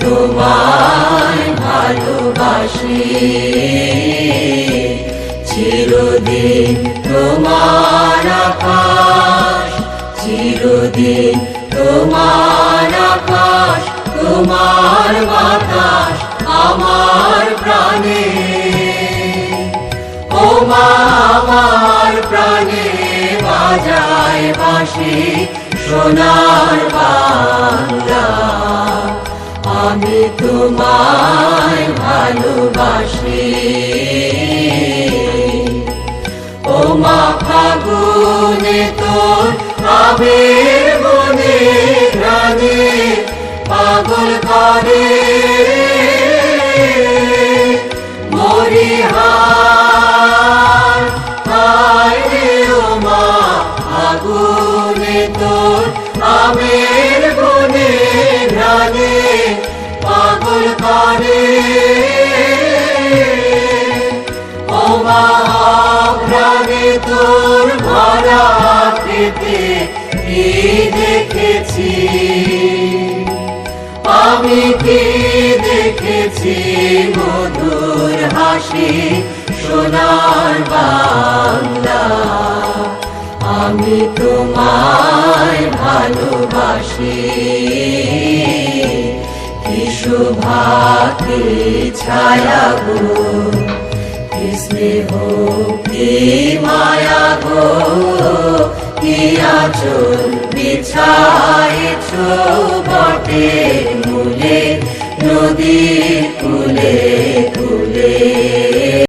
তোমায় ভালোবাসি, চিরদিন তোমার আকাশ, চিরদিন তোমার আকাশ, তোমার বাতাস আমার প্রাণে। ও মা আমার প্রাণে বাজায় বাঁশি সোনার বাংলা, আমি তোমায় ভালোবাসি। ও মা ফাগুনে তোর আবির বনে ঘ্রাণে পাগল করে মরি হায় হায় রে। ও মা ফাগুনে তোর আবির বনে ঘ্রাণে পাগল করে। ও মা ঘ্রাণে তোর ভরা খেতে কি দেখেছি, আমি কি দেখেছি মধুর হাসি সোনার বাংলা, আমি তোমায় ভালোবাসি। কি শোভা কি ছায়া গো, কি স্নেহ কি মায়া গো, কি আঁচল বিছায়েছ বটের মূলে নদীর কূলে কূলে।